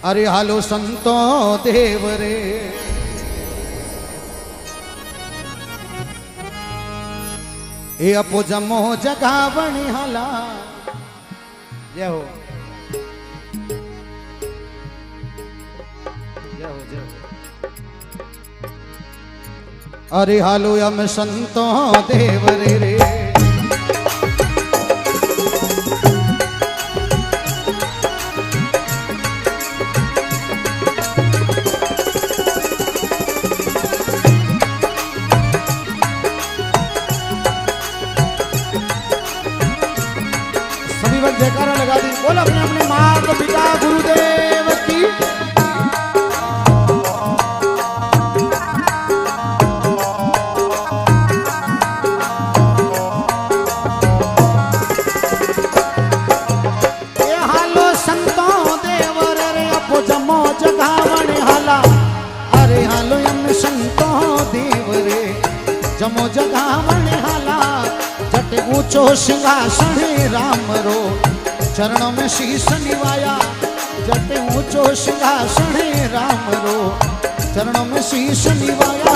अरे हालो संतो देव रे ए अपो जमो जगावणी हाला जय हो जय हो जय हो। अरे हालो यम संतो देव रे जयकारा लगा दी। बोल अपने अपने माता पिता गुरुदेव की। ए हालो संतो देव रे अपो जमो जगावण हाला। अरे हालो यम संतो देव रे जमो जगावण हाला। जट ऊंचो सिंहासन राम रो चरणों में शीश निवाया। जट ऊंचो सिंहासन राम रो चरणों में शीश निवाया।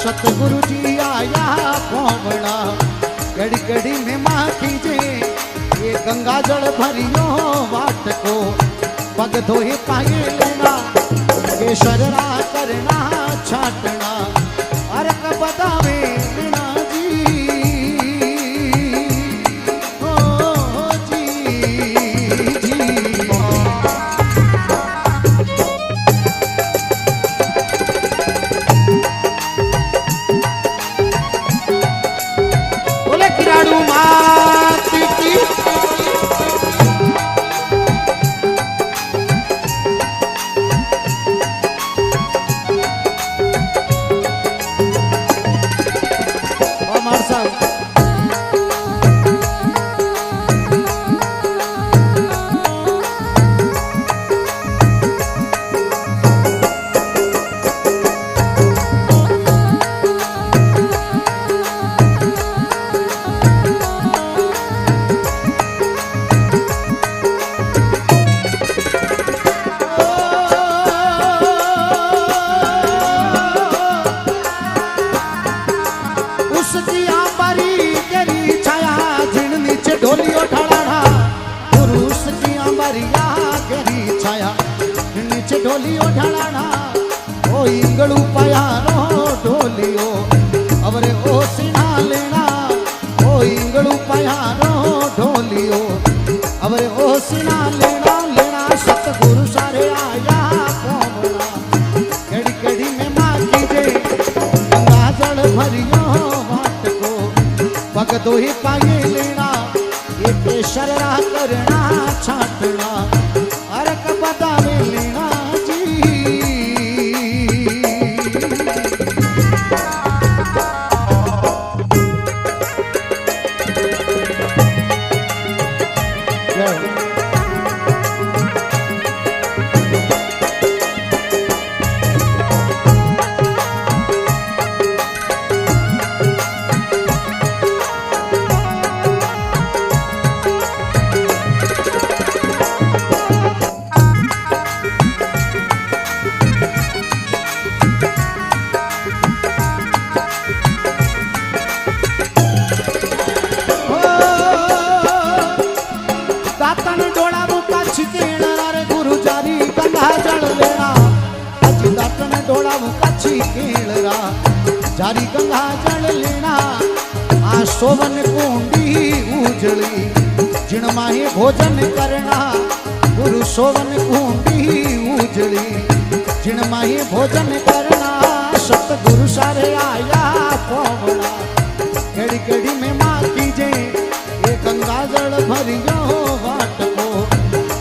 सतगुरु जी आया पौवड़ा कड़ी कड़ी में माँ कीजे। ये गंगा जल भरियो वाट को पग धोए पाए लेना। ये शररा करना छाटना अर्क बतावे लेना जी। ढोलियो ढलाना ओ इंगड़ू पयारो ढोलियो अवरे ओ सिना लेना। ओ इंगड़ू पयारो ढोलियो अवरे ओ सिना लेना लेना। सतगुरु सारे आया पौवड़ा कड़ी कड़ी में माँ कीजे। गंगा जल भरियो वाट को पग दोही पाए लेना। ये केशरा करना छाटना अर्क बतावे लेना। जारी गंगा जल लेना। आ सोवन कुंडी उजली जिण माही भोजन करना। गुरु सोवन कुंडी उजली जिण माही भोजन करना। सतगुरु सारे आया पौवड़ा कड़ी कड़ी में माँ कीजे। ये गंगा जल भरियो वाट को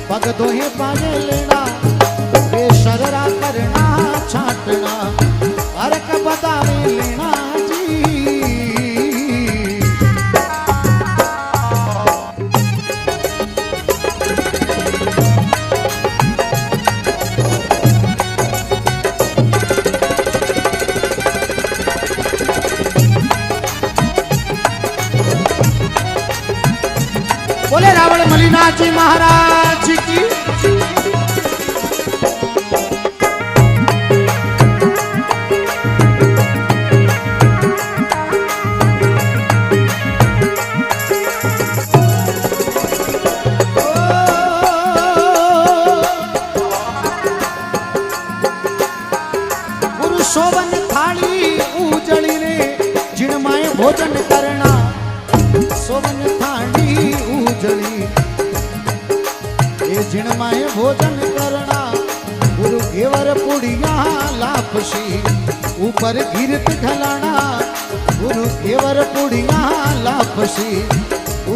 पग दोहे पाए लेना। ये शररा करना छाटना अर्क बतावे लेना जी। बोले रावण मलिनाथ जी महाराज की। सोवन थाली उजड़ी रे जिणमाए भोजन करना सोवन थाली उजड़ी ये जिणमाए भोजन करना गुरु घेवर पुड़िया लापसी ऊपर गिरत ढलाना गुरु घेवर पुड़िया लापसी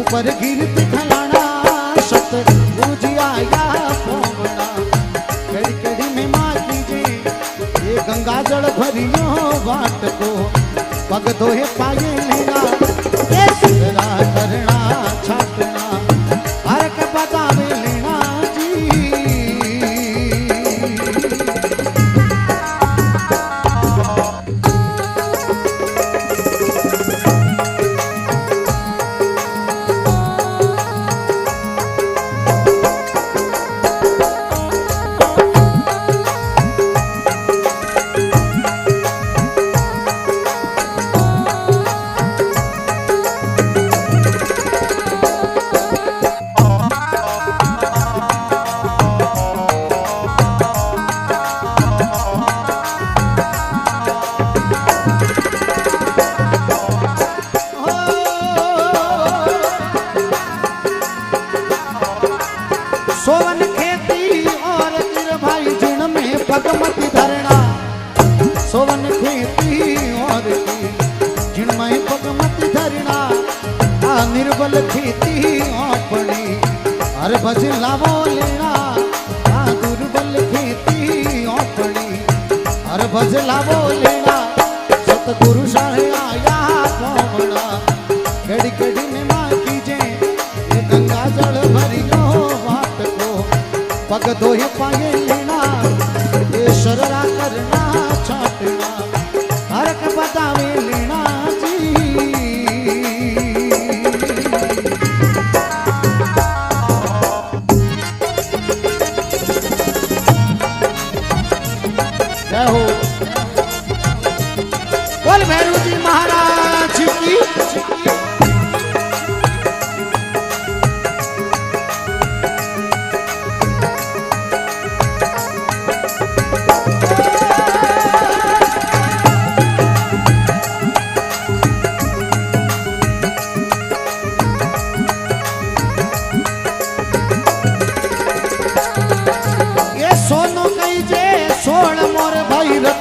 ऊपर गिरत ढलाना सत पूजिया पोमना कड़ी कड़ी में माँ कीजिए ये गंगा जल भरियो बाट को पग दोहे पाए लेना ये सुधरा करना छाटना हर के बतावे लेना जी सोवन खेती और गिर भाई जिण में पगमती धरना सोवन खेती और जिण में पगमती धरना आ निर्बल खेती अपनी हर भज लावो लेना आ दुर्बल खेती अपनी हर भज लावो लेना सतगुरु साहे आया पवना कड़ी कड़ी में माँ कीजे ये गंगा जल भरियो पग दोहे पाए लेना ये शररा करना छाटना हर के बतावे लेना जी जय हो बोल भैरू जी महाराज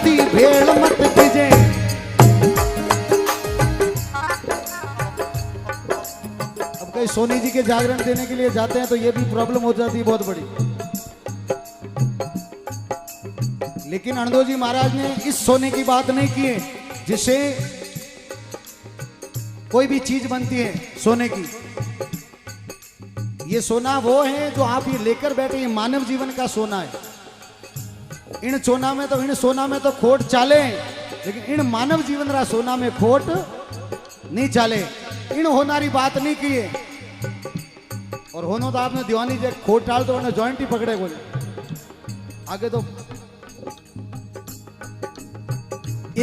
की भेड़ मत कीजे अब कहीं सोनी जी के जागरण देने के लिए जाते हैं तो ये भी प्रॉब्लम हो जाती है बहुत बड़ी। लेकिन अणदो जी महाराज ने इस सोने की बात नहीं की है जिससे कोई भी चीज बनती है सोने की। ये सोना वो है जो आप ये लेकर बैठे, ये मानव जीवन का सोना है। इन सोना में तो इन सोना में तो खोट चाले, लेकिन इन मानव जीवन रा सोना में खोट नहीं चाले। इन होनारी बात नहीं की है। और होनो तो आपने दीवानी जे खोट डाल तो उन्हें जॉइंट ही पकड़े बोले आगे। तो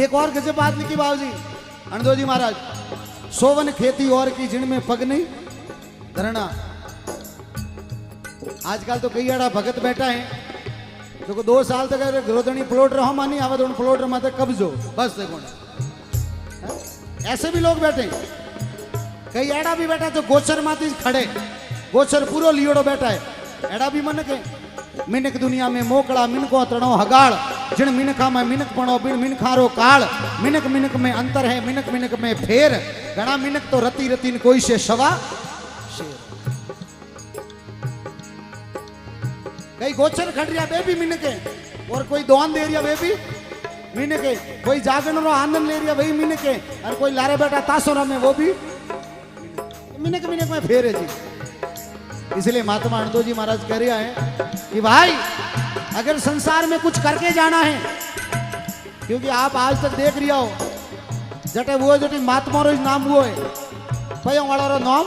एक और गजब बात लिखी बाबूजी अणदो जी महाराज, सोवन खेती और की जिन में पग नहीं धरना। आजकल तो कई अड़ा भगत बैठा है जो को 2 साल तक ग्रोधनी प्लॉट रहो मानी आवा तो प्लॉट माते कब्जो बस देखो। ऐसे भी लोग बैठे, कई एड़ा भी बैठा तो गोचर माती खड़े, गोचर पूरो लियोड़ो बैठा है। एड़ा भी मन के मिनक दुनिया में मोकड़ा मिनको तणो हगाड़, जिन मिनखा में मिनक पणो बिन मिनखारो काल। मिनक मिनक में अंतर है, मिनक मिनक में फेर। घना मिनक तो रती रतीन कोई से सवा शेर। कई गोचर खड़ रिया वे भी मिनके, और कोई दोन दे रिया वे भी मिनके, कोई जागरण रो आनंद ले रिया वही मिनके, और कोई लारे बैठा तासोरा में वो भी मिनक मिनक में फेर है जी। इसलिए महात्मा अणदो जी महाराज कह रहा है कि भाई अगर संसार में कुछ करके जाना है, क्योंकि आप आज तक देख रिया हो जटे वो जो महात्मा रो नाम वो है पयों वाला रो नाम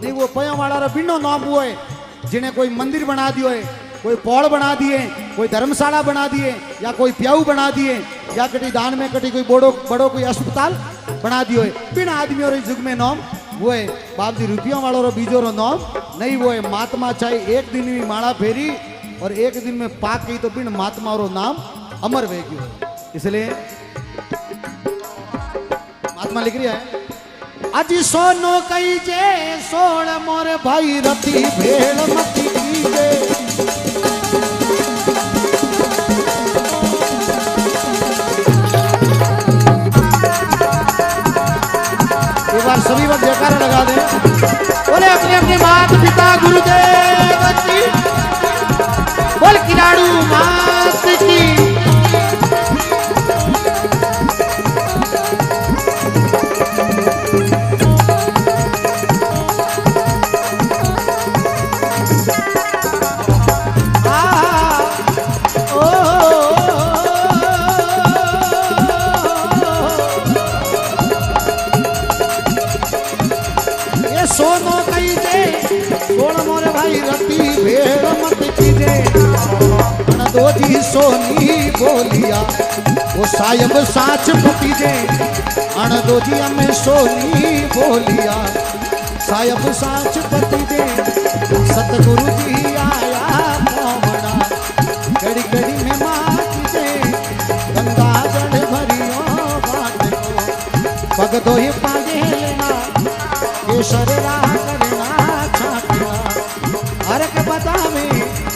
नहीं, वो पयों वाला रो बिनो नाम वो है जिन्हें कोई मंदिर बना दियो है, कोई पौड़ बना दिए, कोई धर्मशाला बना दिए, या कोई प्याऊ बना दिए, या कटी दान में कटी कोई बड़ो कोई अस्पताल बना दियो है। बिन आदमियों रे युग में नाम वो है बाप जी रुपयों वालों रो बीजो रो नाम नहीं, वो है महात्मा। चाहे एक दिन भी माड़ा फेरी और एक दिन में पाक गई तो बिन महात्मा रो नाम अमर वे गयो है। इसलिए महात्मा लिख रहा है अजी सोनो कई जे सोण मोरे भाई रति भेड़ मती कीजे एक बार सभी वक्त जयकारा लगा दे बोले अपने अपने माता पिता गुरुदेव की बोल किराड़ू मात की सोनो कई दे सोण मोरे भाई रति भेड़ मत कीजे दो जी सोनी बोलिया वो सायब साच पतीजे दो जी हमें सोनी बोलिया सायब साच पतीजे सतगुरु जी आया मोमना कड़ी कड़ी में मातीजे गंगा जल भरियो बाट को पग दो ही पागे लेना केसर राह करना छाटिया हर के बतावे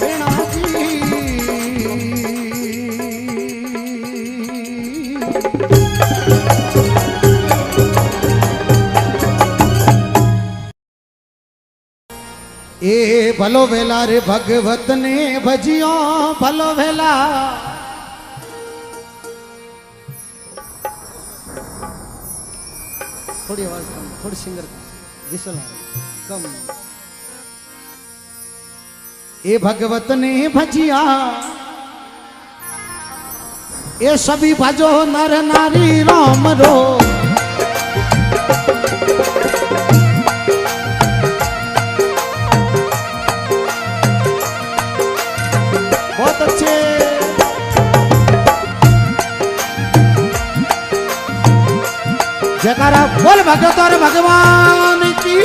बिना जी ए भलो वेला रे भगवत ने भजियो भलो वेला थोड़ी आवाज कम थोड़ी सिंगर विसल कम ए भगवत ने भजिया ए सभी भजो नर नारी राम रो बहुत अच्छे जयकारा बोल भगत और भगवान की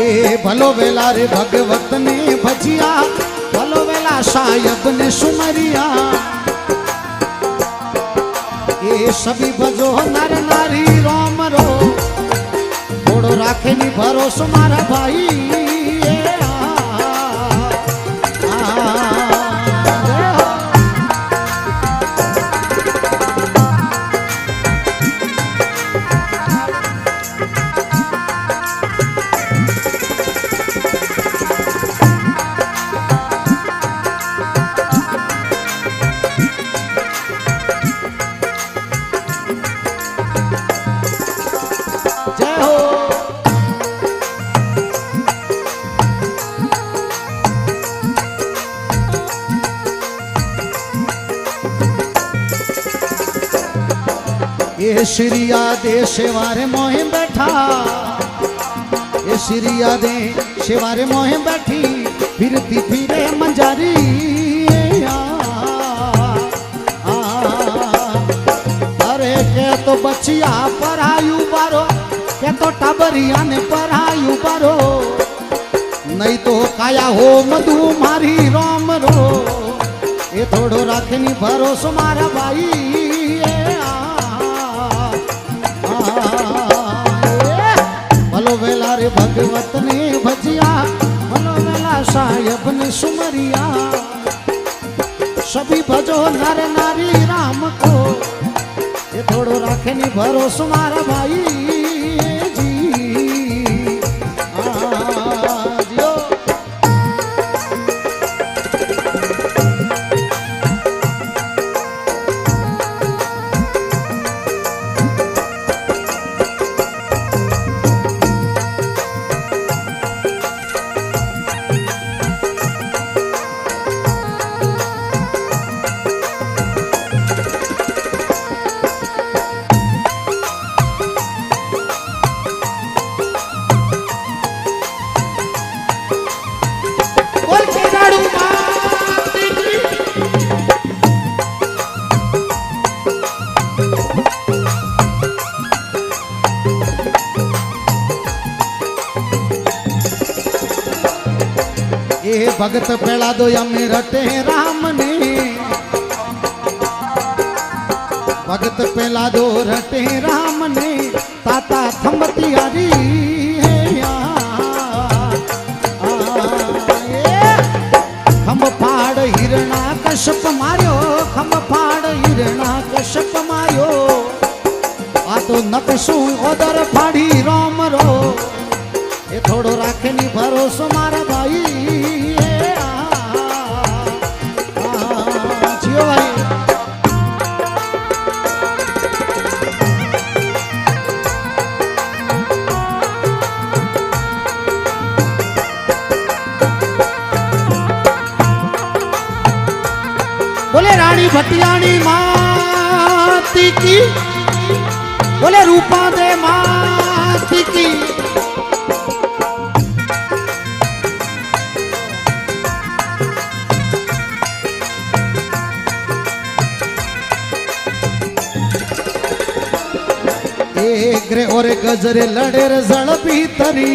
ए भलो वेला रे भगवत ने भजिया भलो वेला सायब ने सुमरिया ए सभी भजो नर नारी राम रो थोड़ो राखे नी भरोसो मारा भाई ये श्रिया दे शिवारे मोहे बैठा ये श्रिया दे शिवारे मोहे बैठी फिरती फिरे मंजारी अरे के तो बचिया पढ़ायु बारो के तो टाबरिया ने पढ़ायु बारो नहीं तो काया हो मधु मारी राम रो ये थोड़ो राखनी भरोसो मारा भाई भलो वेला रे भगवत ने भजिया भलो वेला सायब ने सुमरिया सभी भजो नर नारी राम को ये थोड़ो राखे नी भरोसो मारा भाई जी जियो ए भगत पेला दो या रटे राम ने भगत पेला दो रटे राम ने ताता थमतियारी खम फाड़ हिरणा कश्यप मार्यो खम फाड़ हिरणा कश्यप मार्यो आ तो नकशू ओदर फाड़ी रोम रो ये थोड़ो राखे नी भरोसो मारा भाई जियो भाई बोले रानी भटियाणी माती की बोले रूपा दे माती की ग्रे और गजरे लड़े जड़ भीतरी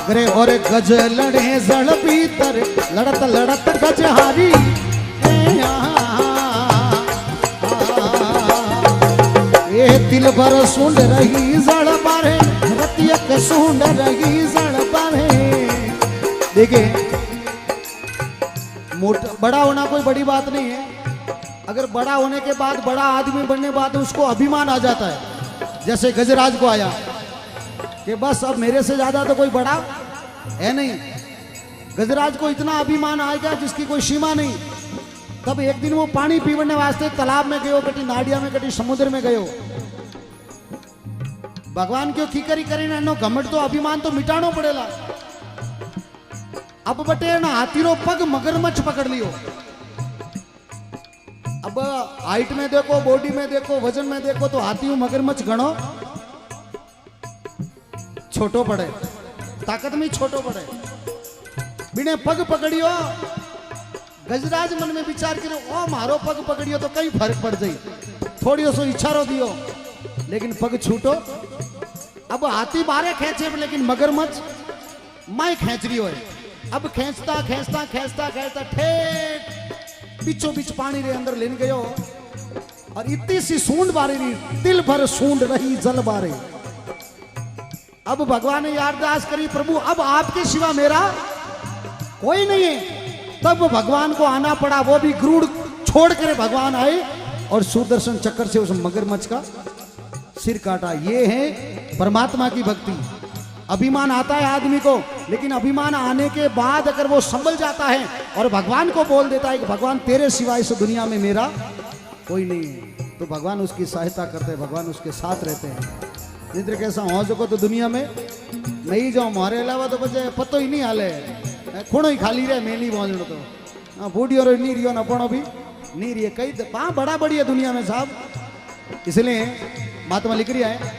ग्रे और गज लड़े जड़ भीतर लड़त लड़त गज हारी ये दिल भर सूंड रही जड़ बारे रतियक सूंड रही जड़ बारे। देखिए मोटा बड़ा होना कोई बड़ी बात नहीं है। अगर बड़ा होने के बाद बड़ा आदमी बनने के बाद उसको अभिमान आ जाता है, जैसे गजराज को आया कि बस अब मेरे से ज्यादा तो कोई बड़ा है नहीं। गजराज को इतना अभिमान आ गया जिसकी कोई सीमा नहीं। तब एक दिन वो पानी पीवने वास्ते तालाब में गयो, कटी नाडिया में, कटी समुद्र में गयो। भगवान क्यों खीकरी करी ना घमट तो अभिमान तो मिटानो पड़ेगा। अब बटे ना हाथी रो पग मगरमच्छ पकड़ लियो। अब हाइट में देखो, बॉडी में देखो, वजन में देखो तो हाथी मगरमच्छ गणो छोटो पड़े, ताकत में छोटो पड़े। बिने पग पकड़ियो। गजराज मन में विचार करो ओ मारो पग पकड़ियो तो कई फर्क पड़ जाई, थोड़ी सो इच्छारो दियो लेकिन पग छूटो। अब हाथी बारे खेचे लेकिन मगरमच्छ माई खेच रही हो। अब खेचता खेचता खेचता खेचता ठेठ बीचों बीच पानी रे अंदर लेन गयो और इतनी सी सूंड बारी रही, दिल भर सूंड रही जल बारे। अब भगवान ने अरदास करी, प्रभु अब आपके सिवा मेरा कोई नहीं है। तब भगवान को आना पड़ा, वो भी क्रूर छोड़ कर भगवान आए और सुदर्शन चक्र से उस मगरमच्छ का सिर काटा। ये है परमात्मा की भक्ति। अभिमान आता है आदमी को, लेकिन अभिमान आने के बाद अगर वो संभल जाता है और भगवान को बोल देता है कि भगवान तेरे सिवाय इस दुनिया में मेरा कोई नहीं है, तो भगवान उसकी सहायता करते हैं, भगवान उसके साथ रहते हैं। जिधर कैसा हो सको तो दुनिया में नहीं जाओ, हमारे अलावा तो बचे पतो ही नहीं हाले, खूणो ही खाली रहे, मैं नहीं पहुंचो तो हाँ बूढ़ियों नहीं रियो नपणो भी नहीं रही। कई वहां बड़ा बड़ी है दुनिया में साहब, इसलिए महात्मा लिख रही है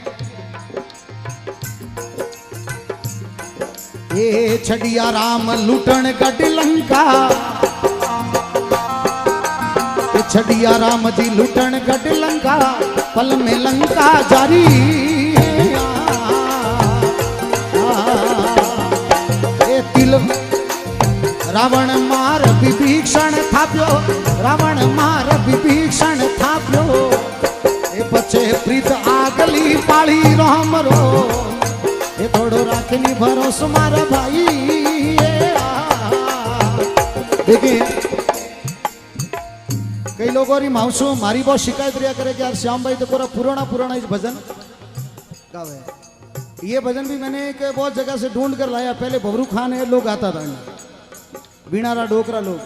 ये छड़िया राम लूटन गढ़ लंका, ये छड़िया राम जी लूटन गढ़ लंका, पल में लंका जारी। ये तिल रावण मार विभीषण थाप्यो, रावण मार विभीषण थाप्यो। ये पछे प्रीत आगली पाली राम रो, ये थोड़ो राखनी भरोसा मारा भाई। देखिए कई लोगों री माउसो मारी बहुत शिकायत रिया करे कि यार श्याम भाई तो पूरा पुराना इस भजन गावे। ये भजन भी मैंने एक बहुत जगह से ढूंढ कर लाया। पहले बबरू खान है लोग आता था, बीणारा डोकरा लोग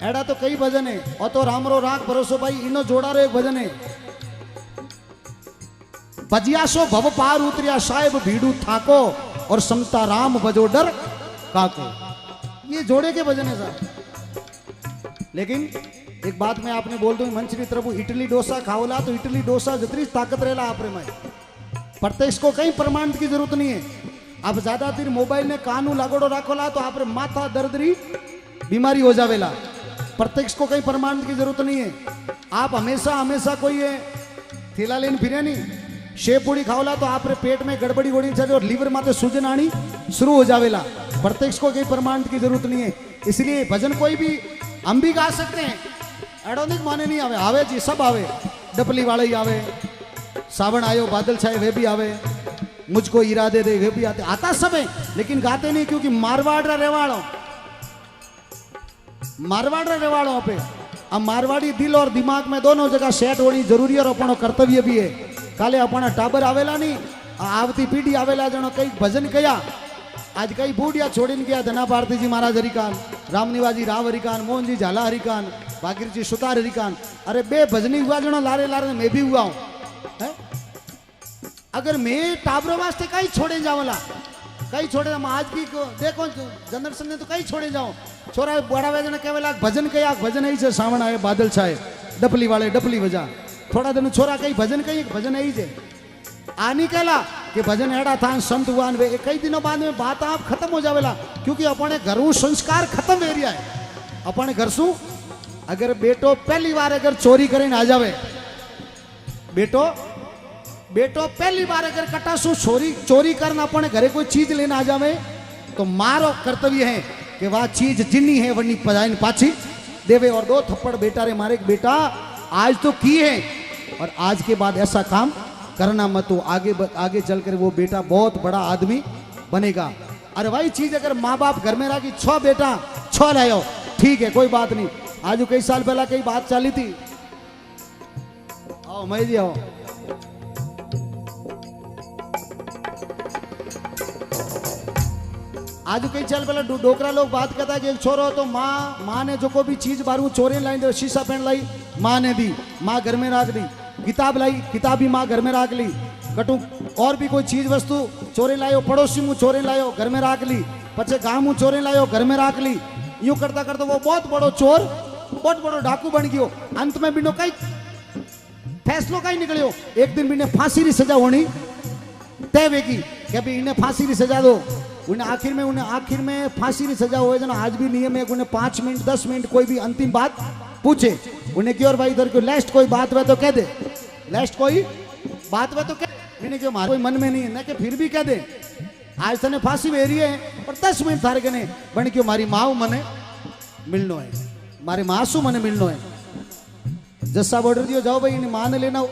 एड़ा तो कई भजन है। और तो रामरो राग भरोसो भाई इनो जोड़ा रो एक भजन है, बजियासो भव पार उतरिया साहेब भीड़ू थाको और समता राम बजो डर काको। ये जोड़े के भजन है साहब। लेकिन एक बात मैं आपने बोल दूं, मंच की तरफ इडली डोसा खाओला तो इडली डोसा जितनी ताकत रहेला आप रे में प्रत्यक्ष को कहीं प्रमाण की जरूरत नहीं है। आप ज्यादा देर मोबाइल ने कानू लागोड़ो राखोला तो आप रे माथा दर्दरी बीमारी हो जावेला। प्रत्यक्ष को कहीं प्रमाण की जरूरत नहीं है। आप हमेशा कोई थैला लेने फिरे नहीं, शेव पूरी खावला तो आपरे पेट में गड़बड़ी होनी चाहिए और लीवर माते सूजन आनी शुरू हो जावेला। प्रत्यक्ष को कोई प्रमाण की जरूरत नहीं है। इसलिए भजन कोई भी हम भी गा सकते हैं, एडोनिक माने नहीं आवे, आवे जी सब आवे, डपली वाले ही आवे, सावन आयो बादल छाए वे भी आवे, मुझको इरादे दे वे भी आते, आता सब है लेकिन गाते नहीं, क्योंकि मारवाड़ रेवाड़ो पे अब मारवाड़ी दिल और दिमाग में दोनों जगह सेट होनी जरूरी और अपनो कर्तव्य भी है। काले अपना टाबर आवेला नहीं, आवती पीढ़ी आवेला जनो कई भजन कया, आज कई बूढ़िया छोड़ीने गया, धना भारती जी महाराज हरिकान, रामनिवाजी राव हरिकान, मोहन जी झाला हरिकान, भागीर जी सुतार हरिकान। अरे बे भजनी हुआ जनो लारे लारे मैं भी हुआ हूं। अगर मैं टाबरो वास्ते कहीं छोड़े जावला, कहीं छोड़े आज की देखो जनरेशन ने तो कहीं छोड़े जाओ, छोरा बड़ा वेजन केवला भजन कया, भजन ही से सावन आए बादल छाए, डपली वाले डपली बजा, थोड़ा दिन छोरा कहीं भजन कहीं भजन ही से आनी कहला कि भजन एड़ा था संत हुआ वे कई दिनों बाद में बात आप खत्म हो जावेला, क्योंकि अपने घरों संस्कार खत्म हो रहा है। अपने घर सु अगर बेटो पहली बार अगर चोरी करें आ जावे, बेटो पहली बार अगर कटासू चोरी करना अपने घरे कोई चीज लेना आ जावे तो मारो कर्तव्य है कि वह चीज जिन्नी है वरनी पजाइन पाछी देवे और 2 थप्पड़ बेटा रे मारे, बेटा आज तो की है और आज के बाद ऐसा काम करना मत, तो आगे चलकर वो बेटा बहुत बड़ा आदमी बनेगा। अरे वही चीज अगर माँ बाप घर में रहा कि 6 बेटा 6 लाओ, ठीक है कोई बात नहीं। आज कई साल पहला कई बात चली थी, आओ मैं जी आओ, आज कई साल पहले डोकरा लोग बात करता है कि एक छोरो तो माँ ने जो को भी चीज बारू चोरी लाई दे, शीशा पेन लाई माँ ने दी, माँ घर में रख दी, किताब लाई किताब भी माँ घर में रख ली, कटू और भी कोई चीज वस्तु चोरी लायो, पड़ोसी मुँह चोरी लायो घर में रख ली, पचे गाँव मुँह चोरी लायो घर में रख ली, यूं करता करता वो बहुत बड़ो चोर बहुत बड़ो डाकू बन गयो। अंत में बिनो कई फैसलो कहीं निकलियो, एक दिन बिने फांसी की सजा होनी तय वेगी कि अभी इन्हें फांसी की सजा दो। उन्हें आखिर में फांसी की सजा हुए ना, आज भी नियम है उन्हें 5 मिनट 10 मिनट कोई भी अंतिम बात पूछे, उन्हें क्यों भाई इधर क्यों लास्ट कोई बात वे तो कह दे, लास्ट कोई बात वे तो कह, इन्हें क्यों कोई मन में नहीं है ना कि फिर भी कह दे आज तने फांसी मेरी है और 10 मिनट थारे कने बन क्यों मारी माँ मने मिलनो है, मारे मासू मने मिलनो है। जस्सा बॉर्डर दियो जाओ भाई माँ ने लेना,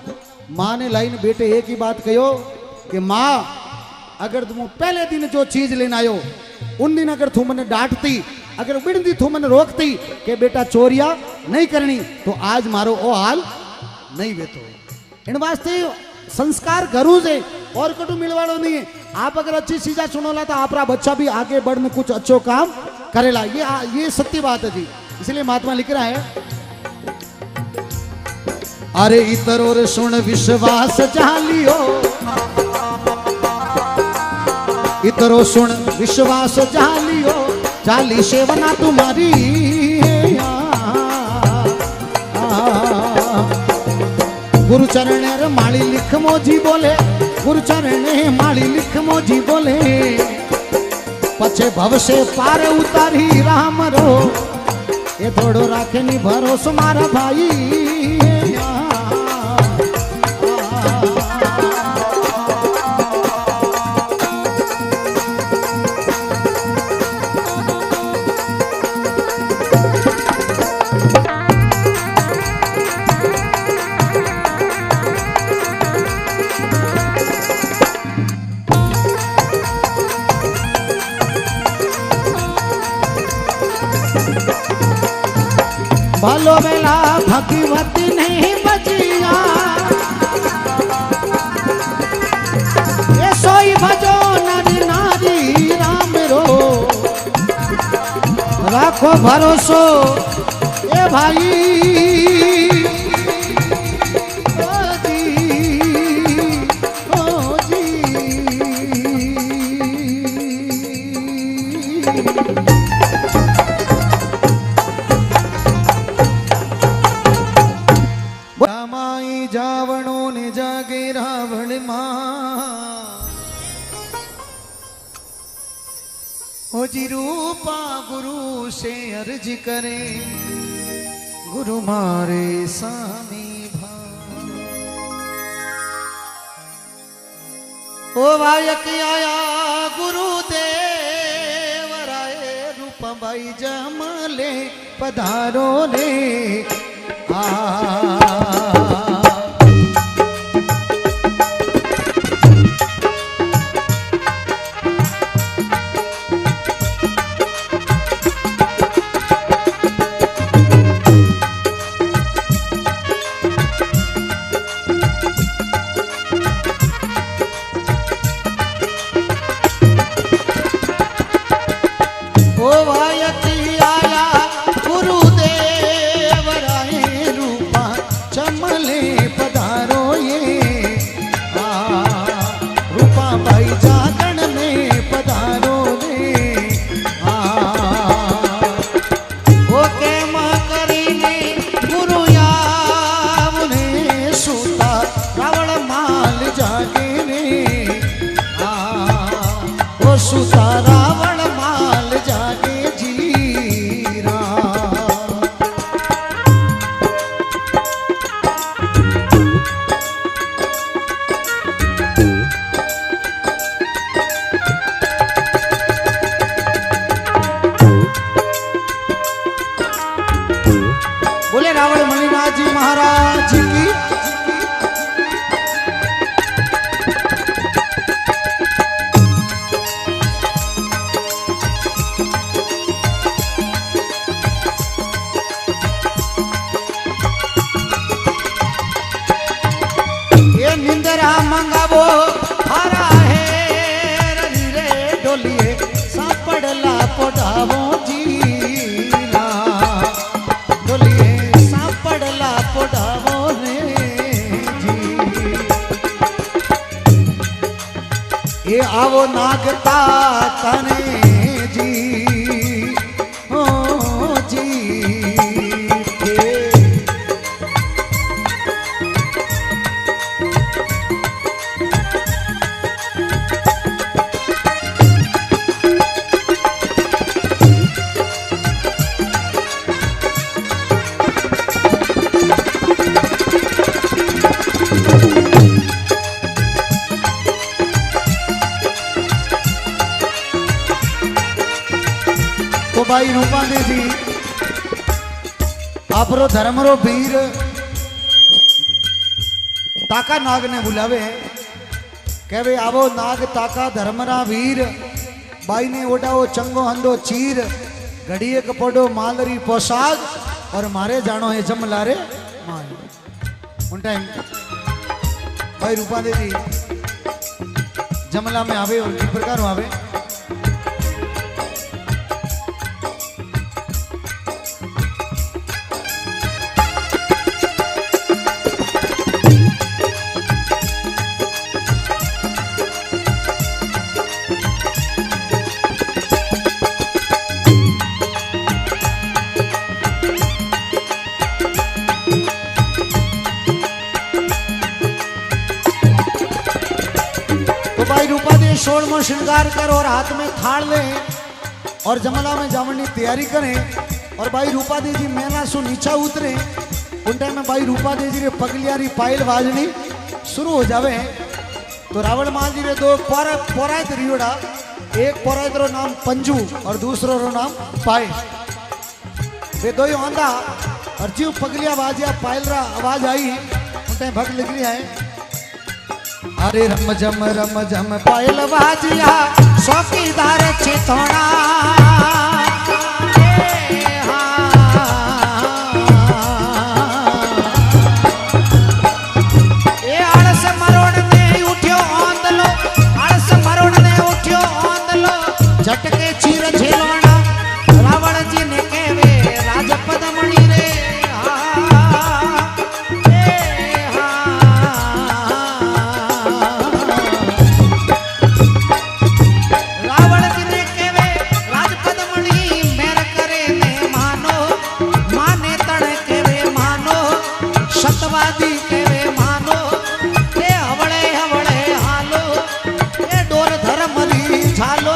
माँ ने लाइन बेटे एक ही बात कहो कि माँ अगर तुम पहले दिन जो चीज लेना आयो उन दिन अगर तू मैंने डांटती, अगर बिन दी तू मैंने रोकती कि बेटा चोरिया नहीं करनी, तो आज मारो ओ हाल नहीं बेतो। इन वास्ते संस्कार घरों से और कटू मिलवाड़ो नहीं है। आप अगर अच्छी चीजा सुनोला तो आपरा बच्चा भी आगे बढ़ने कुछ अच्छो काम करेला, ये सत्य बात है जी। इसलिए महात्मा लिख रहा है, अरे इतरोर सुन विश्वास जालियो, इतरो सुन विश्वास जालियो, चाली सेवना तुम्हारी गुरु चरण माली लिख मोजी बोले, गुरु चरण माली लिख मोजी बोले, पछे भव से पार उतारी राम रो, ये थोड़ो राखे नी भरोसो मारा भाई। भलो बेला भगवती नहीं बजिया, ये सोई भजो नर नारी राम रो, राखो भरोसो ए भाई ओ जी। जावणों ने जागे रावण मां, ओ जी रूपा गुरु से अर्ज करे, गुरु मारे सामी भा। ओ वायक आया गुरुदेव राय रूप भाई जमले पधारो रे आ मंगावो हरा है रे डोलिए सापड़ला पोडावो जीना डोलिए सापड़ला पोडावो रे जी ये आवो नागता तने जी ओ जी भाई रूपा देवी आपरो धर्मरो वीर ताका नाग ने बुलावे कहवे आवो नाग ताका धर्मरा वीर बाई ने ओडाओ चंगो हंदो चीर घड़िए कपड़ो मालरी पोशाक और मारे जानो है जमलारे माल उन टाइम भाई रूपा देवी जमला में आवे और किस प्रकार आवे शोर में श्रृंगार कर और हाथ में थाल ले और जमला में जावनी तैयारी करें और भाई रूपा देवी मेला सु नीचा उतरे उन टाइम में भाई रूपा देवी रे पगलियारी पायल बाजनी शुरू हो जावे तो रावण माल जी रे दो पोरायत रियोड़ा एक पोरायत रो नाम पंजू और दूसरो रो नाम पाय वे दो ही आंदा और जीव पगलिया बाजिया पायल रा आवाज आई उन टाइम भग लिख रही है अरे रम जम पायल बाजिया शौकीदार चितौड़ा ए आलस मरोड़ ने उठ्यो आंदलो आलस मरोड़ ने उठ्यो आंदलो झटके चीर झेलोना रावण जी ने कहवे राजपद मणि रे सतवादी केवे मानो ए हवड़े हवड़े हालो ए डोर धर्मरी झालो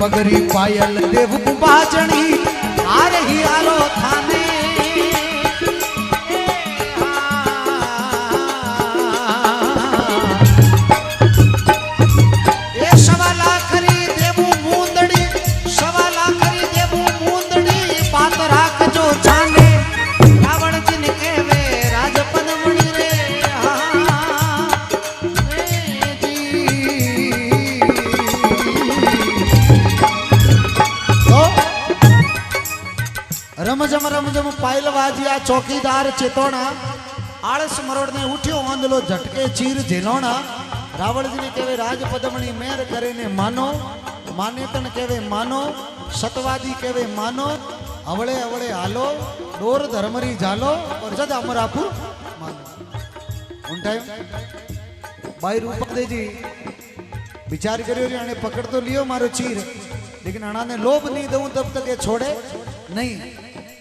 पगरी पायल देव बाजणी आ रही आलो थाने रमझम पायल वाजिया चौकीदार चेतोना आलस मरोड़ ने उठ्यो आंदलो झटके चीर झेलोना रावण जी ने कहवे राज पदमणी मेर करे ने मानो माने तन कहवे मानो सतवादी कहवे मानो अवळे अवळे हालो डोर धर्मरी जालो और जद अमरापुर मानो उन टाइम भाई रूपदे जी विचार करियो रे आने पकड़ तो लियो मारो चीर लेकिन अणा ने लोभ नहीं दूं तब तक ये छोड़े नहीं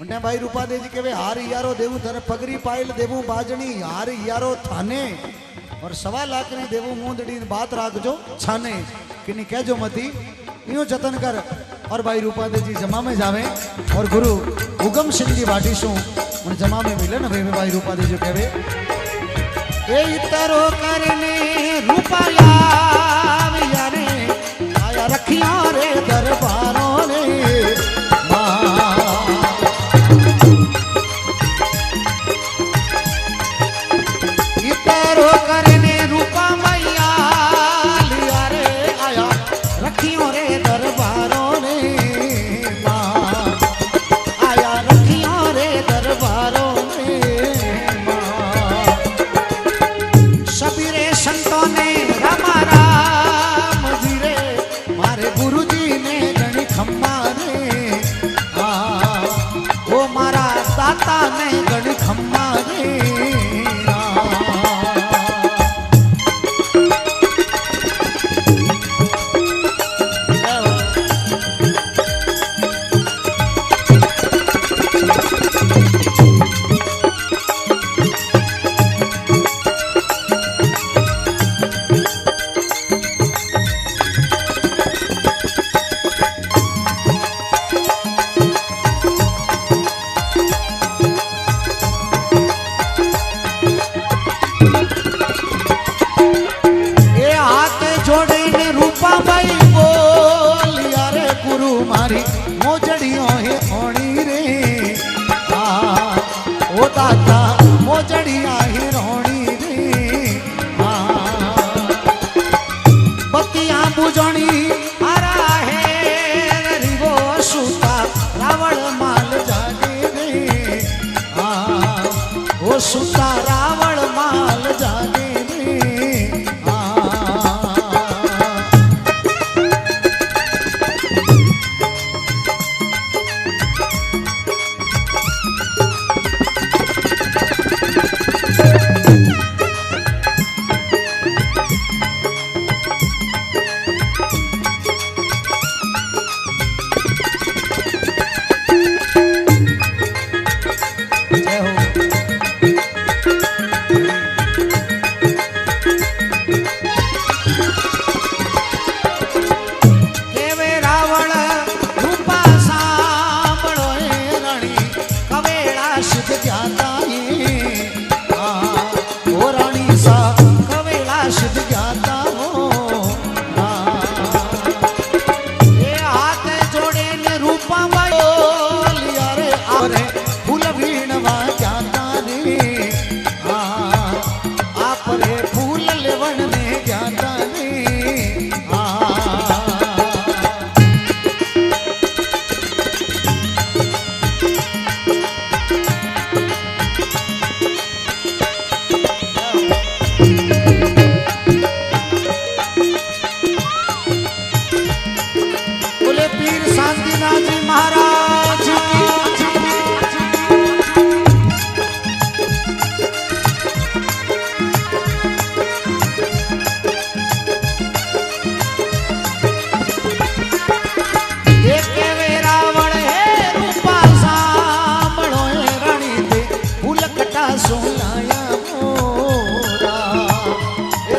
उन्हें भाई रूपादे जी के हार यारो देवू धर पगरी पायल देवू बाजणी हार यारो थाने और 1.25 लाख ने देवू मूंदड़ी बात राखजो छाने किनी कहजो मती यूं जतन कर और भाई रूपादे जी जमा में जावे और गुरु उगम सिंह जी वाटी शू उन जमा में मिले ना भाई रूपादे जी कहवे ए इतरो करने रूपाया यारे आया रखिया रे दरबारों ने सुता रावण माल जागे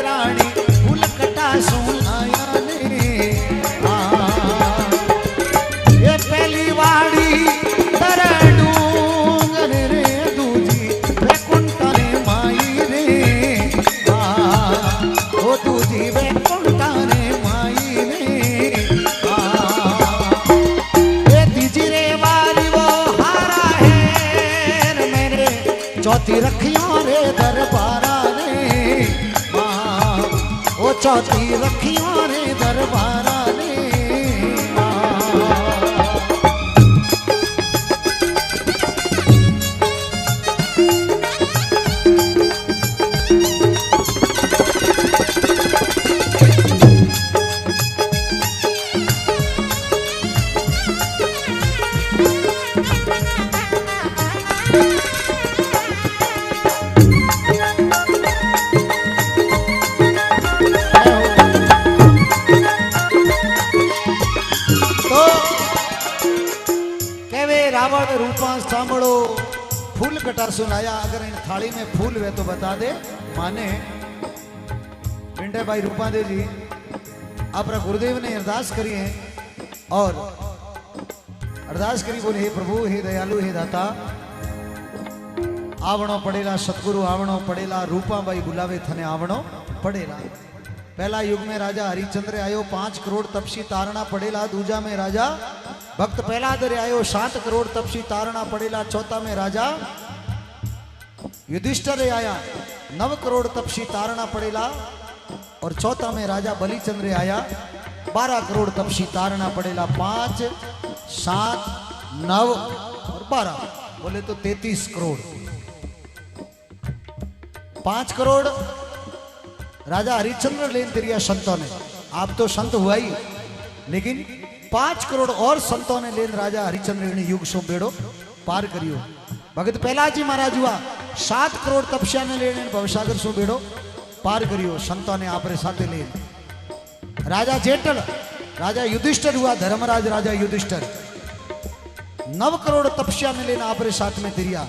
रानी फूल कटा सोनाया ने चौथी रखियो रे दरबारा रे ओ चौथी रखियो रे दरबारा रे रावण रूपा सांभो फूल कटासु लाया। अगर इन थाली में फूल वे तो बता दे माने। पिंडे भाई रूपा दे जी अपना गुरुदेव ने अरदास करी है और अरदास करी बोले हे प्रभु हे दयालु हे दाता आवणो पड़ेला सतगुरु आवणो पड़ेला रूपा भाई बुलावे थने आवणो पड़ेला। पहला युग में राजा हरिचंद्र आयो 5 करोड़ तपसी तारणा पड़ेला। दूजा में राजा भक्त पहलादर आयो 7 करोड़ तपसी तारणा पड़ेला। चौथा में राजा युधिष्ठिर आया 9 करोड़ तपसी तारणा पड़ेला। और चौथा में राजा बलिचंद्र आया 12 करोड़ तपसी तारणा पड़ेला। 5 7 9 और 12 बोले तो 33 करोड़। 5 करोड़ राजा हरिश्चंद्र लेन तेरिया संतों ने। आप तो संत हुआ ही लेकिन 5 करोड़ और संतों ने लेन राजा हरिश्चंद्र ने युग सो बेड़ो पार करियो। भगत पहलाजी महाराज हुआ 7 करोड़ तपस्या ने लेने भवसागर सो बेड़ो पार करियो। संतों ने आपरे साथे लेन। राजा जेठल राजा युधिष्ठिर हुआ धर्मराज राजा युधिष्ठिर 9 करोड़ तपस्या ने लेना आपरे साथ में तिरिया।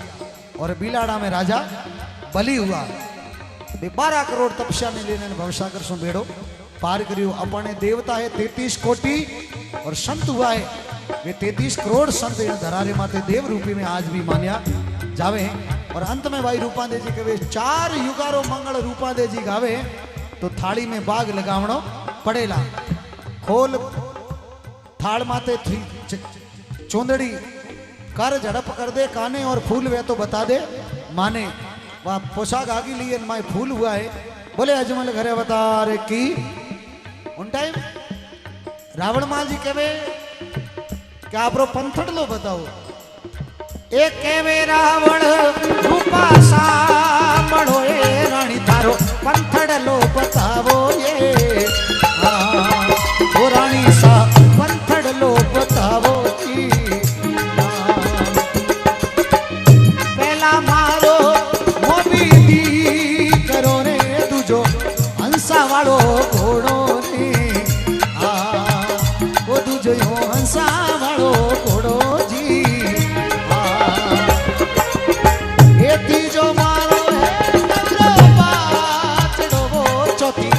और बिलाड़ा में राजा बलि हुआ 12 करोड़ तपस्या ने लेने भवसागर सो बेड़ो पार करियो। अपने देवता है 33 कोटि और संत हुआ है वे 33 करोड़ संत धरारे माते देव रूपी में आज भी मान्या जावे। और अंत में भाई रूपादे जी कहे 4 युगारो मंगल रूपादे जी गावे तो थाली में बाग लगावणो पड़ेला। खोल थाल माते चोंदड़ी कर झड़प कर दे काने और फूल वे तो बता दे माने। वह पोशाक आगे लिए माए फूल हुआ है बोले अजमल घरे बता रे की। उन टाइम रावण माल जी कहे क्या आप पंथड़ लो बताओ। एक केवे रावण रूपा सामड़ो ए रानी तारो पंथड़ लो बतावो ये। ओ रानी सा पंथड़ लो बतावो जी। पहला मारो मोबी दी करो रे दूजो हंसा वालो घोड़ो रे। वो दूजो हंसा वालो घोड़ो जी। ये तीजो मारो है चंद्रो पाचड़ो वो चौथी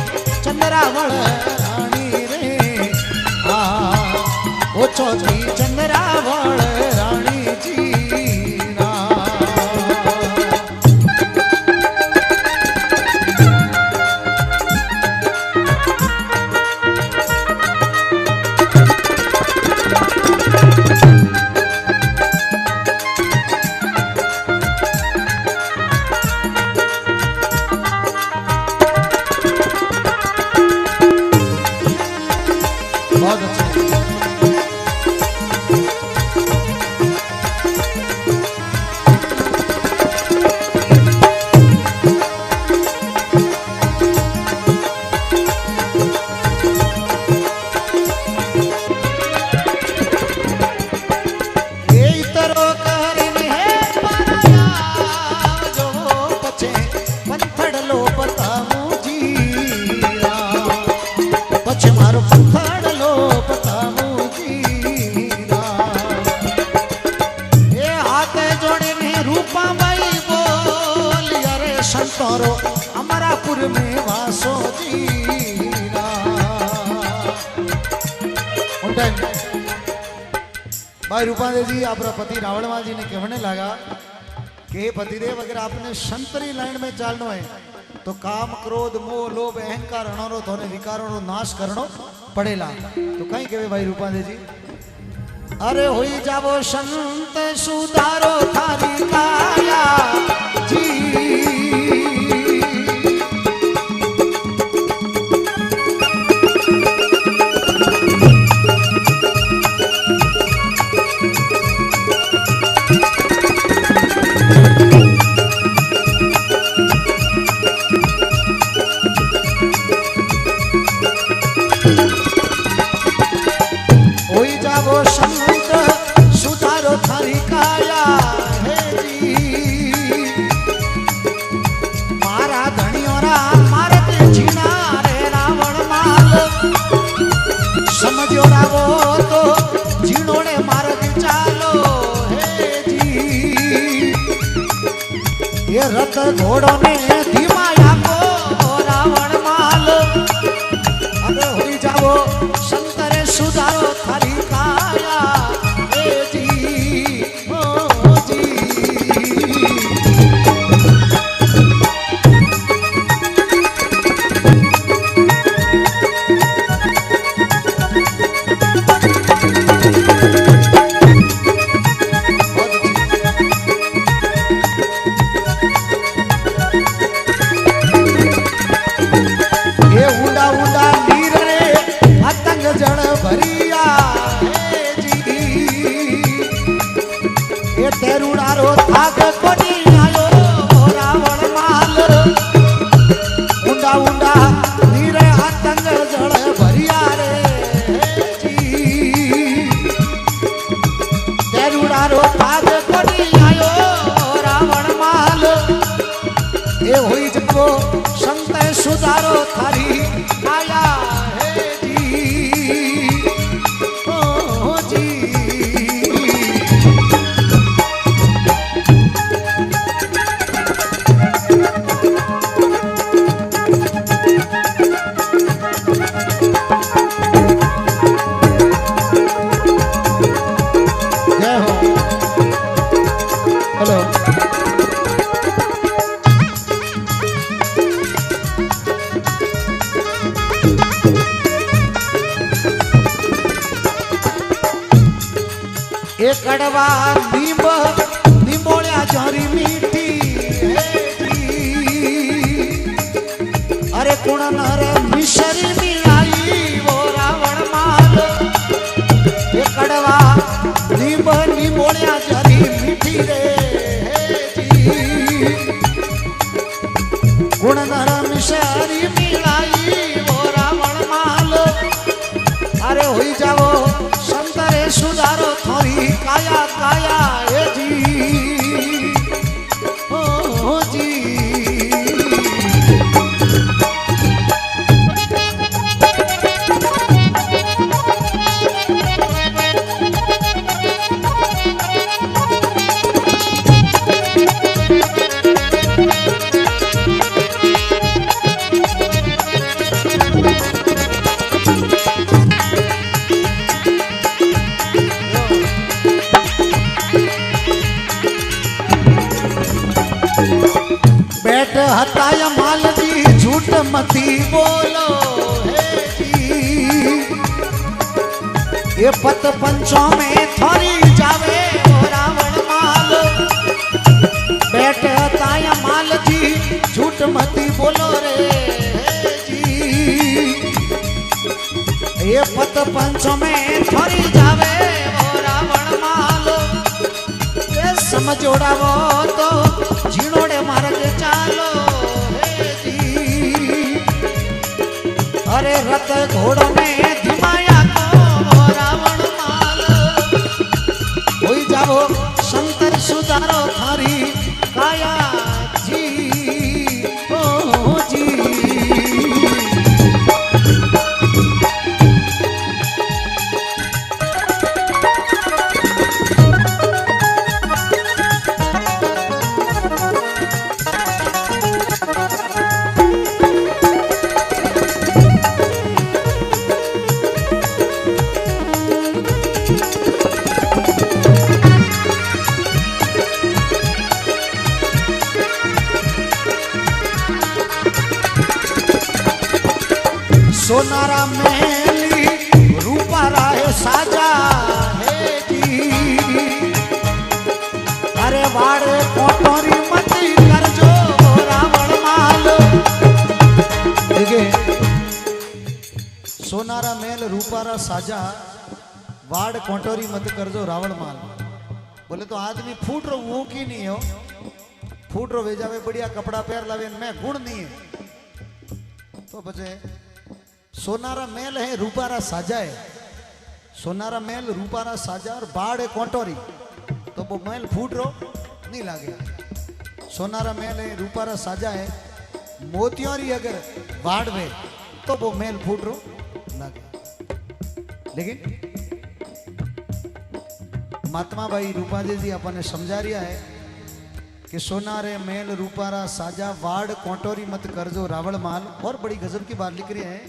चंद्रावल रानी रे। वो चौथी चंद्रावल रानी जी। बहुत अच्छा संतोरो अमरापुर में वासो जी। भाई रूपादेव जी अपना पति रावणमाल जी ने कहने लगा कि पतिदेव अगर आपने संतरी लाइन में चलना है तो काम क्रोध मोह लोभ अहंकार अणोरो थोने विकारों नो नाश करनो पड़ेला। तो कहीं कहे भाई रूपादेव जी अरे होई जावो संत सुधारो थारी काया घोड़ों ने धीमाया को रावण माल अरे होई जाओ शंकर सुधारो थारी काया ए जी ओ जी संत सुधारो थारी आया है जी ओ जी जय हो हेलो एक कड़वा नींब निमोड़िया जहरी मीठी अरे कुण नर मिशरी मिलाई वो रावण माल एक कड़वा नींब निमोड़िया जहरी मीठी रे कुण नर मिशरी मिलाई वो रावण माल अरे होई जाओ संतरे सुधारो थोड़ी काया काया ए जी ओ जी बैठ हताया माल दी झूठ मती बोलो हे जी ये पत पंचों में थोड़ी जावे वो रावण माल बैठ हताया माल जी झूठ मती बोलो रे हे जी ये पत पंचों में थोड़ी जावे वो रावण माल ये समझोड़ा वो तो झीणोड़े मार्ग चालो हे जी अरे रथ घोड़ों में धीमाया को रावण माल होई जाओ शंकर सुधारो थारी काया जी ओ जी सोनारा मेली रूपा राय साजा है जी अरे वाड़े कोटोरी मती कर जो रावण माल देखिए सोनारा मेल रूपारा साजा वाड़ कोटोरी मत कर जो रावण माल बोले तो आदमी फूट रो वो की नहीं हो फूट रो भेजावे बढ़िया कपड़ा पहर लावे मैं गुण नहीं है तो बचे सोनारा मेल है रूपारा साजा है सोनारा मेल रूपारा साजा और बाढ़ है कोटोरी तो वो मेल फूट रो नहीं लागे सोनारा मेल है रूपारा साजा है मोतियोरी अगर बाढ़ में तो वो मेल फूट रो लागे लेकिन महात्मा भाई रूपाजी जी अपन ने समझा रिया है कि सोना रे मेल रूपारा साजा वाड़ कोटोरी मत करजो रावण माल। और बड़ी गजब की बात लिख रही है,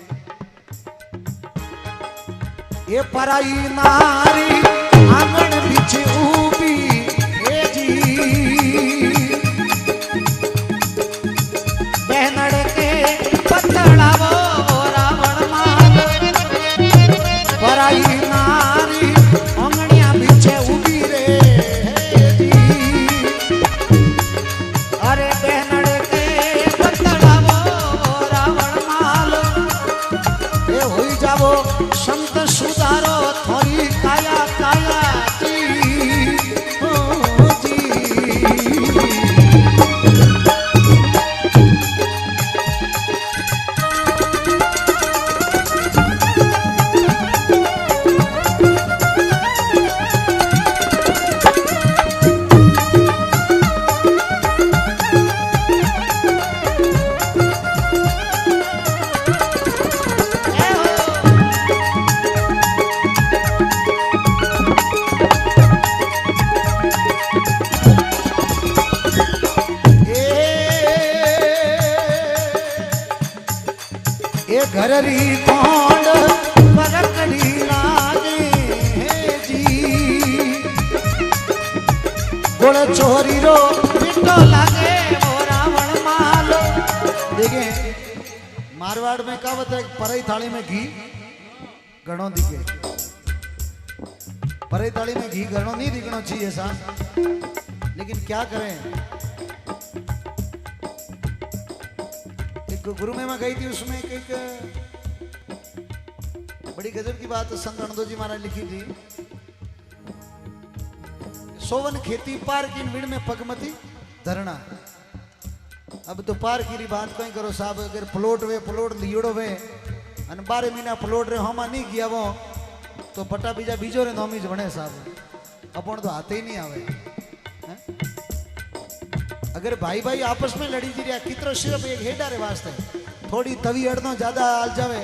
ये पराई नारी आंगन पीछे ऊबी ए जी, बहनड़ के पतड़ावो रावण माल। पराई नारी आंगनिया पीछे ऊबी रे जी, अरे बहनड़ के पतड़ावो रावण माल। ये होई जावो संत सुधारो थोड़ी काया काया जी, ओ जी। घररी कोंड परकड़ी लागे जी, गुड़ चोरी रो मिठो लागे वो रावण माल। देखिए मारवाड़ में कहावत है, परई थाली में घी घणो दिखे, परई थाली में घी घणो नहीं दिखना चाहिए सा, लेकिन क्या करें। गुरु में मैं गई थी, उसमें एक बड़ी गजब की बात संत अणदो जी महाराज लिखी थी, सोवन खेती पार की विण में पगमती धरना। अब तो पार की बात कोई करो साहब, अगर प्लॉट वे प्लॉट लियोड़ो वे अन 12 महीना प्लॉट रे हमा नहीं किया वो तो पटा बीजा बीजो रे नोमी ज बने साहब, अपन तो आते ही नहीं आवे। अगर भाई भाई आपस में लड़ी जी रहा कितरो सिर्फ एक हेडा रे वास्ते, थोड़ी तवी अड़नो ज्यादा आल जावे,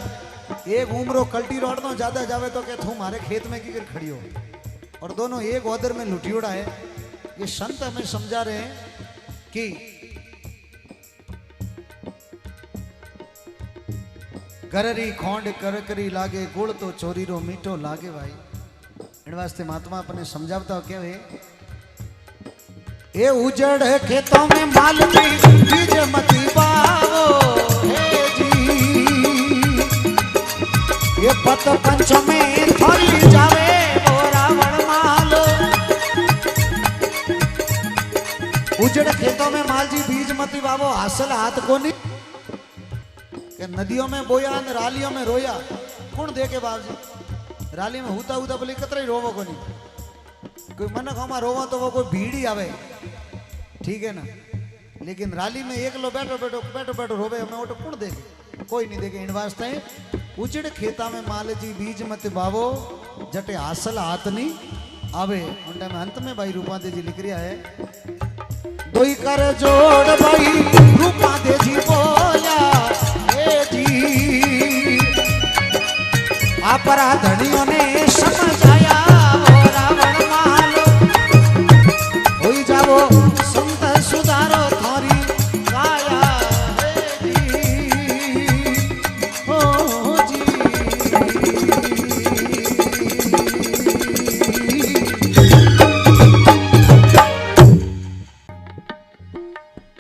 एक उम्रो कल्टी रोड़नो ज्यादा जावे तो क्या तू हमारे खेत में की कर खड़ी हो, और दोनों एक ओदर में लुटियोड़ा है। ये संत हमें समझा रहे हैं कि कररी खोंड करकरी लागे गुड़ तो चोरी रो मीठो लागे भाई। इन वास्ते महात्मा अपने समझावता क्या है, ये उजड़ खेतों में माल बीज मती बावो हे जी, ये पत पंच में थोड़ी जावे वो रावण माल। उजड़ खेतों में माल जी बीज मती बावो, हासिल हाथ को नहीं कि नदियों में बोया न रालियों में रोया, कौन दे के बाप जी। राली में हुता हुता बोली कतरा ही रोवो को नहीं, कोई मन खामा रोवा तो वो कोई भीड़ ही आवे, ठीक है ना। लेकिन राली में एक लो बैठो बैठो बैठो बैठो रोवे हमें ओटो कौन देखे, कोई नहीं देखे। इन वास्ते उजड़ खेता में माल जी बीज मत बावो, जटे हासिल हाथ नहीं आवे। उन टाइम अंत में भाई रूपा दे जी लिख रहा है, दोई कर जोड़ भाई रूपा दे जी बोला हे जी, आपरा धनियों ने समझाया वो रावण माल। होई जावो संत सुधारो थोरी काया हे जी, ओ जी।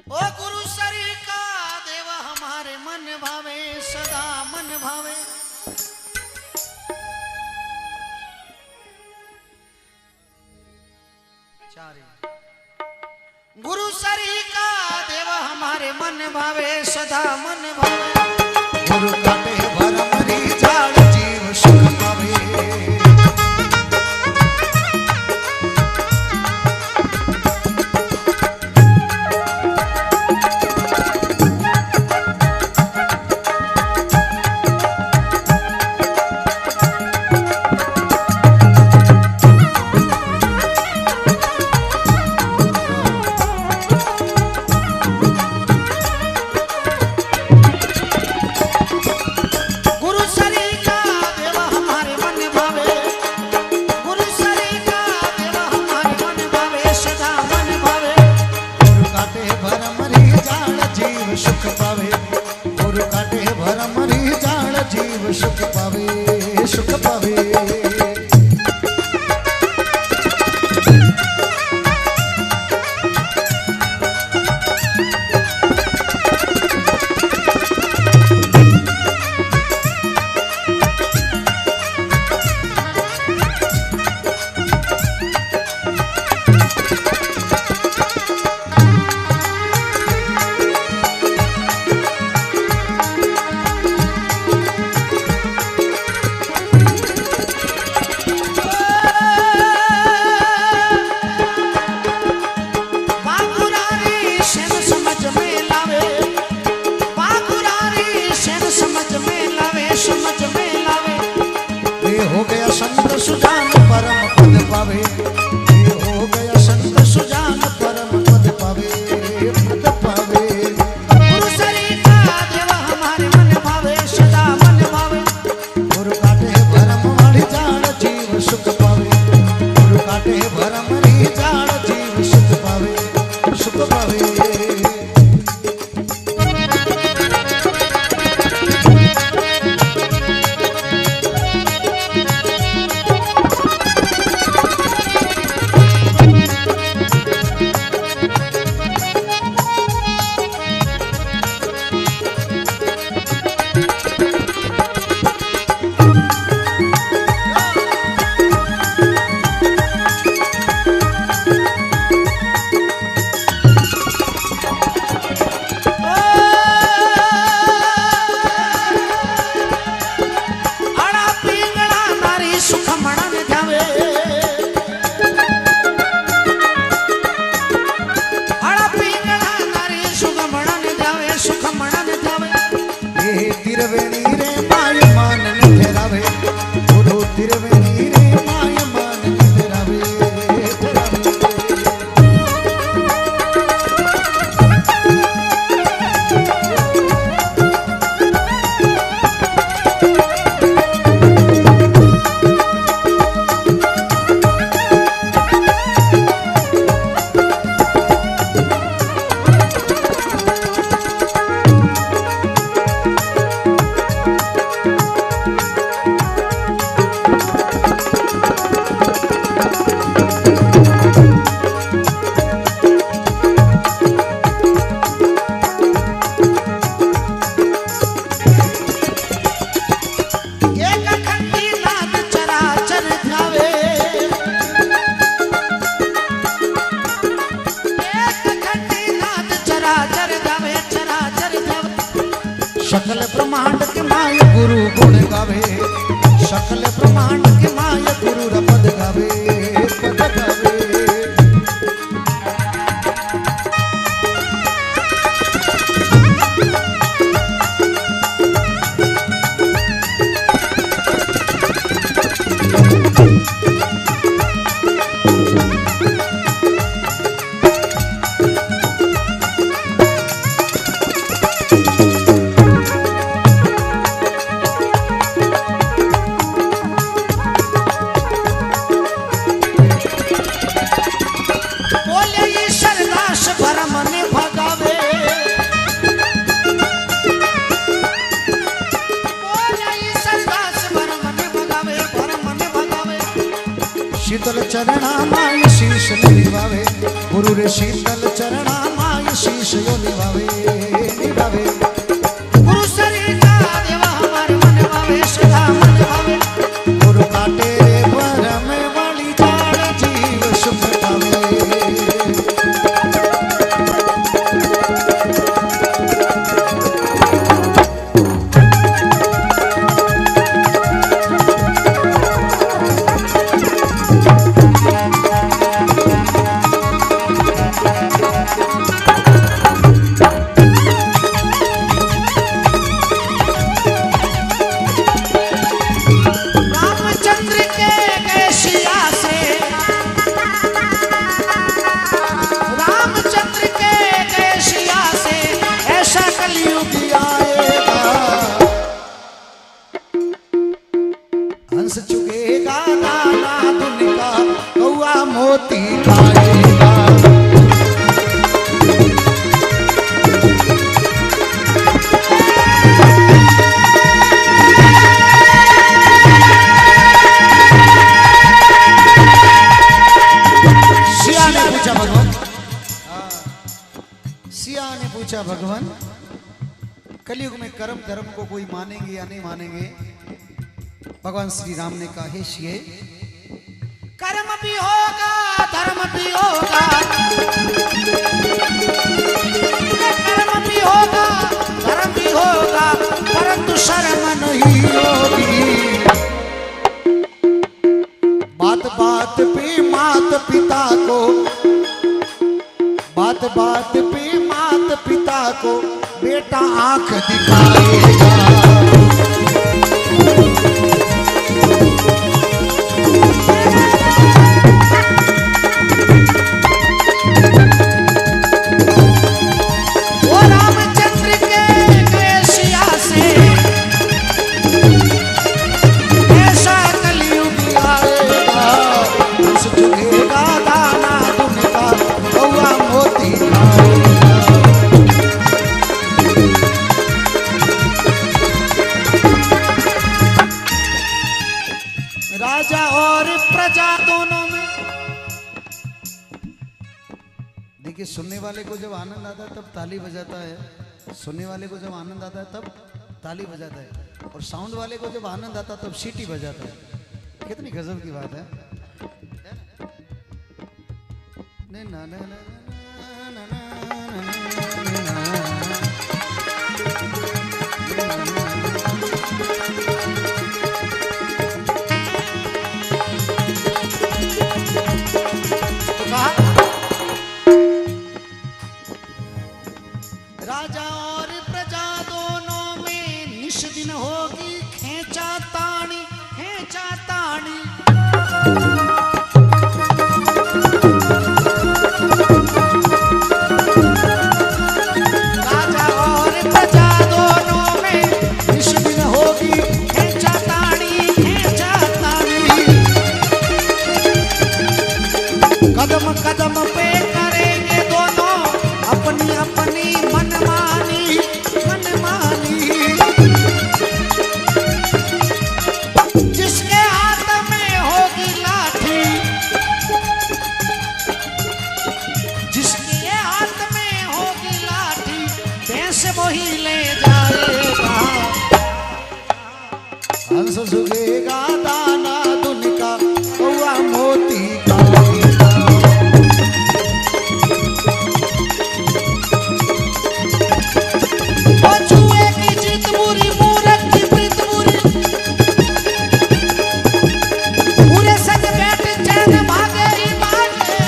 ओ गुरु सरी का देव हमारे मन भावे, सदा मन भावे। गुरु सरी का देव हमारे मन भावे, सदा मन भावे। गुरु काटे भर मरी जाड़ जीव सुख पावे। पावे। हो गया संत सुजान परम पद पावे, ये हो गया संत सुजान परम पद पावे, पद पावे। गुरु सरिता देव हमारे मन भावे, सदा मन भावे। गुरु काटे भरम वाली जान जीव सुख पावे, गुरु काटे भरम वाली जान जीव सुख पावे, सुख पावे। तिरवेणी रे माय मान ठहरावे, गुरु तिरवेणी रे माय मान ठहरावे, सकल ब्रह्मांड के माय गुरु गुण गावे, सकल ब्रह्मांड के माय गुरु रा पद गावे, पद गावे। शीतल चरणा माय शीश निभावे, गुरु रे शीतल चरणा माय शीश यो निभावे, निभावे। गुरु सरिता देव हमारे मन भावे, सदा मन भावे। गुरु काटे भरम वाली जान जीव सुख पावे। पूछा भगवान, कलयुग में कर्म धर्म को कोई मानेंगे या नहीं मानेंगे? भगवान श्री राम ने कहा, हे शिये, कर्म भी होगा धर्म भी होगा, कर्म भी होगा धर्म भी होगा, परंतु शर्म नहीं होगी। बात बात पे मात पिता को, बात बात पे मात पिता को बेटा आंख दिखाएगा। वो रामचंद्र के केशिया से ऐसा कलयुग आएगा, हंस चुकेगा दाना दुनिया कौआ मोती खाएगा। राजा और प्रजा दोनों में। देखिए, सुनने वाले को जब आनंद आता है तब ताली बजाता है, सुनने वाले को जब आनंद आता है तब ताली बजाता है, और साउंड वाले को जब आनंद आता है तब सीटी बजाता है। कितनी गजब की बात है। ना ना ना ना ना ना ना ना। राजा और प्रजा दोनों में निश दिन होगी खेचा ताणी, खेचा ताणी। राजा और प्रजा दोनों में निश दिन होगी खेचा ताणी, खेचा ताणी। कदम कदम पे करेंगे दोनों अपनी अपनी मनमानी, मनमानी। जिसके हाथ में होगी लाठी, जिसके हाथ में होगी लाठी, भैंस वही ले जाएगा। हंस झुकेगा दाना दुनिया कौआ मोती खाएगा। वो छुए की जीत बुरी, मूरख की प्रीत बुरी। पूरे संग बैठ चैन भागे ही भागे।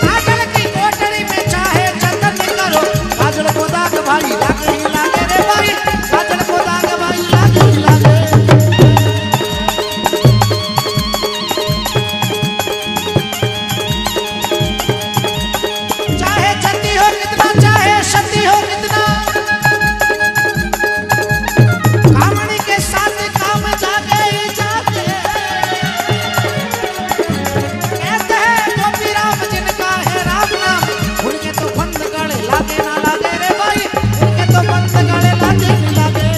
काजल की कोठरी में चाहे जतन करो, काजल को दाग भाई लागे ही लागे रे भाई, काजल को दाग भाई लागे ही लागे। चाहे जति हो कितना, चाहे सती हो कितना, कामनी के साथ काम जागे ही जागे। कहते हैं गोपी राम जिनका है राम नाम, उनके तो बंद गले लागे ना लागे रे भाई, उनके तो बंद गले लागे नहीं लागे।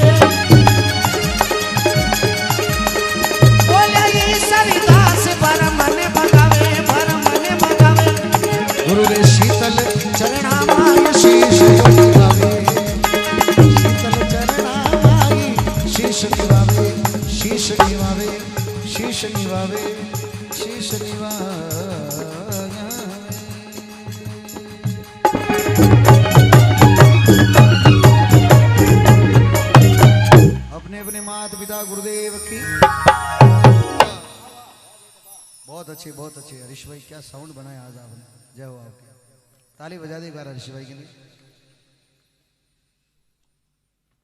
बोले ईश्वरीदास भर मने भगावे, भर मने भगावे। गुरु रे शीतल चरणामाय शीश निवावे, शीतल चरणामाय शीश निवावे, शीश निवावे, शीश निवावे, शीश निवावे। अपने अपने माता पिता गुरुदेव की। बहुत अच्छे, बहुत अच्छे हरीश भाई, क्या साउंड बनाया आज आपने। जय हो आपके। ताली बजा दे एक बार हरीश भाई के लिए।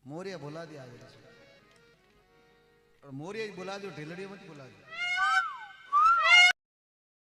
मोरिया बुला दिया आज, और मोरिया बुला दो, ढिलड़ी मत बुला दो।